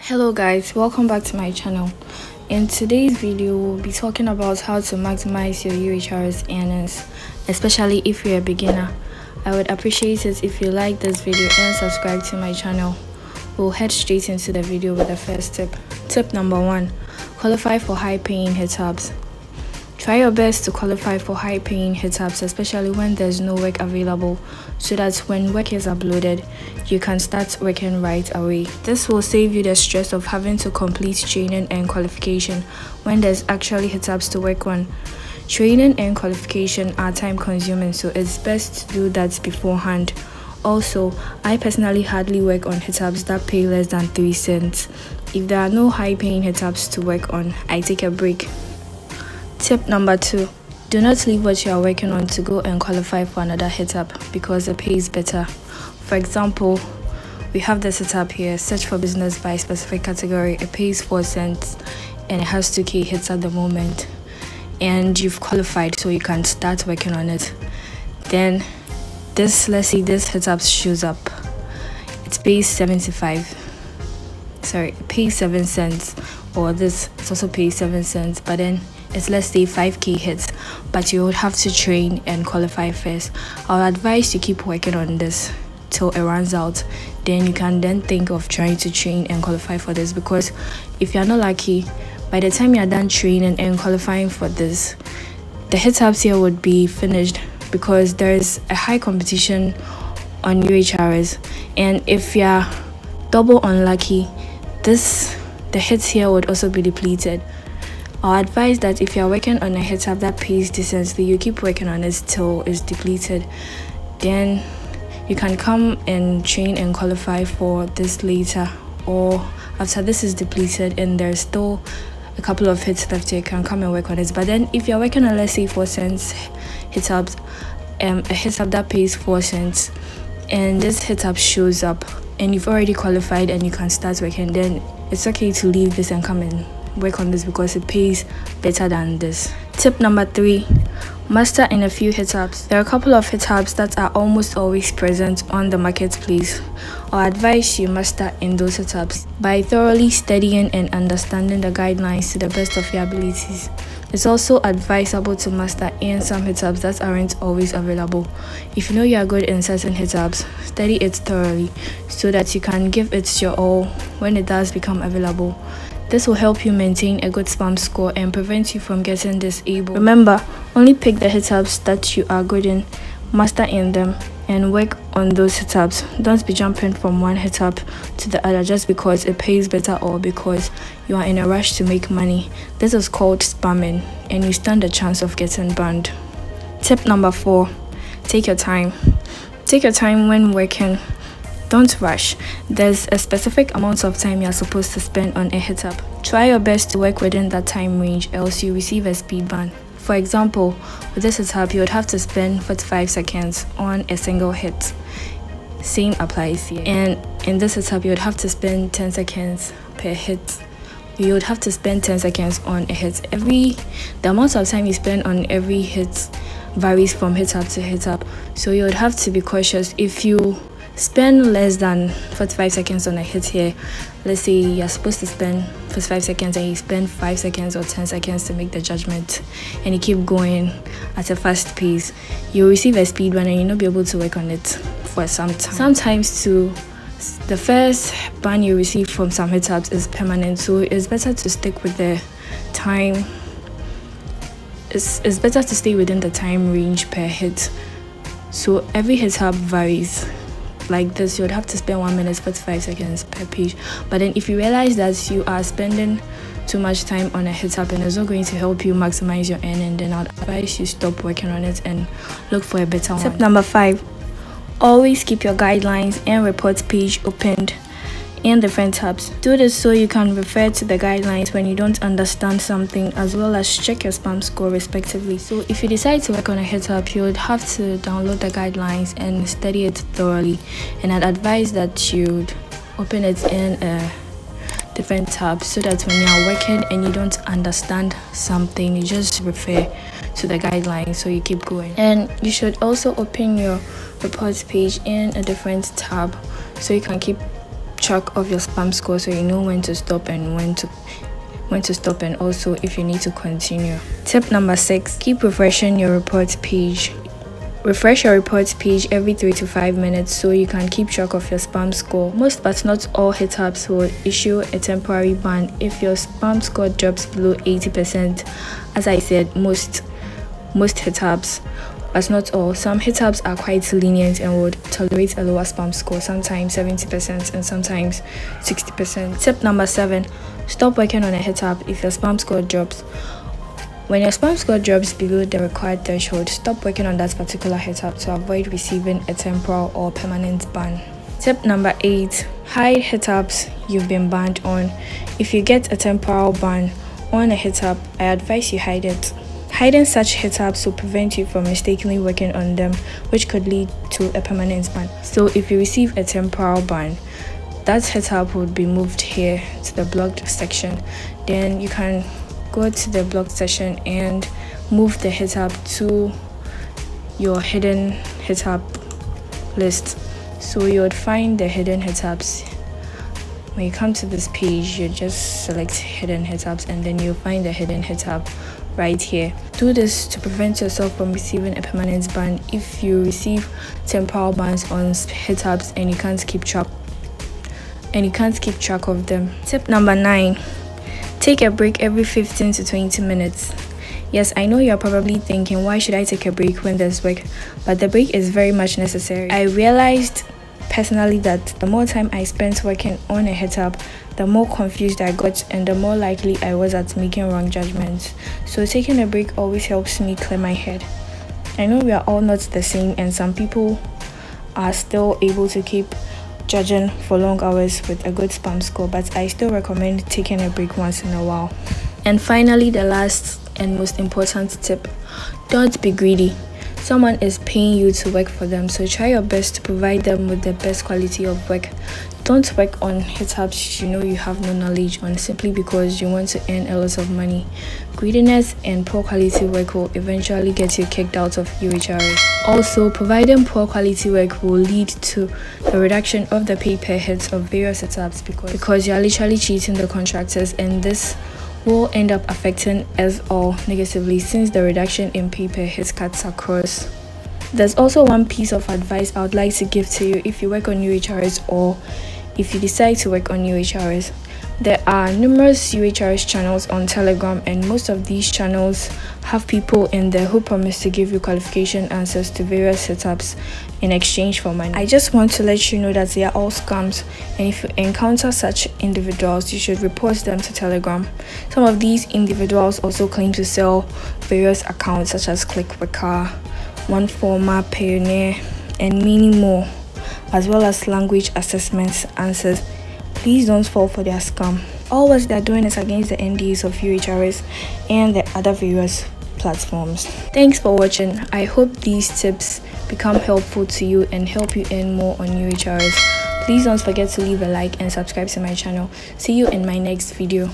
Hello guys, welcome back to my channel. In today's video we'll be talking about how to maximize your UHRS earnings, especially if you're a beginner. I would appreciate it if you like this video and subscribe to my channel. We'll head straight into the video with the first tip. Tip number 1, qualify for high paying hit-ups. Try your best to qualify for high paying hit-ups, especially when there's no work available, so that when work is uploaded, you can start working right away. This will save you the stress of having to complete training and qualification when there's actually hit-ups to work on. Training and qualification are time consuming, so it's best to do that beforehand. Also, I personally hardly work on hit-ups that pay less than 3 cents. If there are no high paying hit-ups to work on, I take a break. Tip number 2, do not leave what you are working on to go and qualify for another hit-up because it pays better. For example, we have this hit-up here, search for business by specific category. It pays 4 cents and it has 2k hits at the moment, and you've qualified, so you can start working on it. Then let's say this hit-up shows up. It pays 7 cents, or this it also pays 7 cents, but then it's, let's say, 5k hits, but you would have to train and qualify first. I'll advise you keep working on this till it runs out. Then you can then think of trying to train and qualify for this, because if you're not lucky, by the time you're done training and qualifying for this, the hit-ups here would be finished, because there's a high competition on UHRS, and if you're double unlucky, the hits here would also be depleted. I'll advise that if you're working on a hit-up that pays decently, you keep working on it till it's depleted. Then you can come and train and qualify for this later, or after this is depleted and there's still a couple of hits left, you can come and work on it. But then if you're working on, let's say, 4 cents hit-ups, a hit-up that pays 4 cents, and this hit-up shows up and you've already qualified and you can start working, then it's okay to leave this and come and work on this because it pays better than this. Tip number 3, master in a few hit-ups. There are a couple of hit-ups that are almost always present on the marketplace. I'll advise you master in those hit-ups by thoroughly studying and understanding the guidelines to the best of your abilities. It's also advisable to master in some hit-ups that aren't always available. If you know you are good in certain hit-ups, study it thoroughly so that you can give it your all when it does become available. This will help you maintain a good spam score and prevent you from getting disabled. Remember, only pick the hit-ups that you are good in, master in them, and work on those hit-ups. Don't be jumping from one hit-up to the other just because it pays better or because you are in a rush to make money. This is called spamming, and you stand a chance of getting banned. Tip number 4, take your time. Take your time when working. Don't rush. There's a specific amount of time you're supposed to spend on a hit-up. Try your best to work within that time range, else you receive a speed ban. For example, with this hit-up, you would have to spend 45 seconds on a single hit. Same applies here. And in this hit-up, you would have to spend 10 seconds per hit. You would have to spend 10 seconds on a hit. The amount of time you spend on every hit varies from hit-up to hit-up, so you would have to be cautious. If you spend less than 45 seconds on a hit here, let's say you're supposed to spend 45 seconds and you spend 5 seconds or 10 seconds to make the judgment, and you keep going at a fast pace, you'll receive a speed ban and you'll not be able to work on it for some time. Sometimes too, the first ban you receive from some hit-ups is permanent, so it's better to stick with the time. It's better to stay within the time range per hit. So every hit-up varies. Like this, you would have to spend 1 minute 45 seconds per page. But then if you realize that you are spending too much time on a hit-up and it's not going to help you maximize your earning, then I'd advise you stop working on it and look for a better one. Tip number 5, always keep your guidelines and report page opened in different tabs. Do this so you can refer to the guidelines when you don't understand something, as well as check your spam score respectively. So if you decide to work on a hit-up, you would have to download the guidelines and study it thoroughly, and I'd advise that you'd open it in a different tab so that when you're working and you don't understand something, you just refer to the guidelines so you keep going. And you should also open your reports page in a different tab so you can keep track of your spam score so you know when to stop and when to stop, and also if you need to continue. Tip number 6, keep refreshing your report page. Refresh your report page every 3 to 5 minutes so you can keep track of your spam score. Most but not all hit apps will issue a temporary ban if your spam score drops below 80%. As I said, most hit apps, but not all. Some hit apps are quite lenient and would tolerate a lower spam score, sometimes 70% and sometimes 60%. Tip number 7, stop working on a hit app if your spam score drops. When your spam score drops below the required threshold, stop working on that particular hit app to avoid receiving a temporal or permanent ban. Tip number 8, hide hit apps you've been banned on. If you get a temporal ban on a hit app, I advise you hide it. Hiding such hit apps will prevent you from mistakenly working on them, which could lead to a permanent ban. So if you receive a temporal ban, that hit app would be moved here to the blocked section. Then you can go to the blocked section and move the hit app to your hidden hit app list. So you would find the hidden hit apps. When you come to this page, you just select hidden hit apps and then you'll find the hidden hit app right here. Do this to prevent yourself from receiving a permanent ban if you receive temporal bans on hit apps and you can't keep track of them. Tip number 9, take a break every 15 to 20 minutes. Yes, I know you're probably thinking, why should I take a break when there's work? But the break is very much necessary. I realized personally that the more time I spent working on a hit app, the more confused I got and the more likely I was at making wrong judgments. So taking a break always helps me clear my head. I know we are all not the same and some people are still able to keep judging for long hours with a good spam score, but I still recommend taking a break once in a while. And finally, the last and most important tip, don't be greedy. Someone is paying you to work for them, so try your best to provide them with the best quality of work. Don't work on hit apps you know you have no knowledge on simply because you want to earn a lot of money. Greediness and poor quality work will eventually get you kicked out of UHRS. Also, providing poor quality work will lead to the reduction of the pay per hit of various hit apps because you are literally cheating the contractors, and this will end up affecting us all negatively since the reduction in pay per hit cuts across. There's also one piece of advice I would like to give to you if you work on UHRS or if you decide to work on UHRS. There are numerous UHRS channels on Telegram, and most of these channels have people in there who promise to give you qualification answers to various setups in exchange for money. I just want to let you know that they are all scams, and if you encounter such individuals, you should report them to Telegram. Some of these individuals also claim to sell various accounts such as ClickWicker, OneFormer, Pioneer, and many more, as well as language assessment answers. Please don't fall for their scam. All what they're doing is against the NDAs of UHRS and the other various platforms. Thanks for watching. I hope these tips become helpful to you and help you earn more on UHRS. Please don't forget to leave a like and subscribe to my channel. See you in my next video.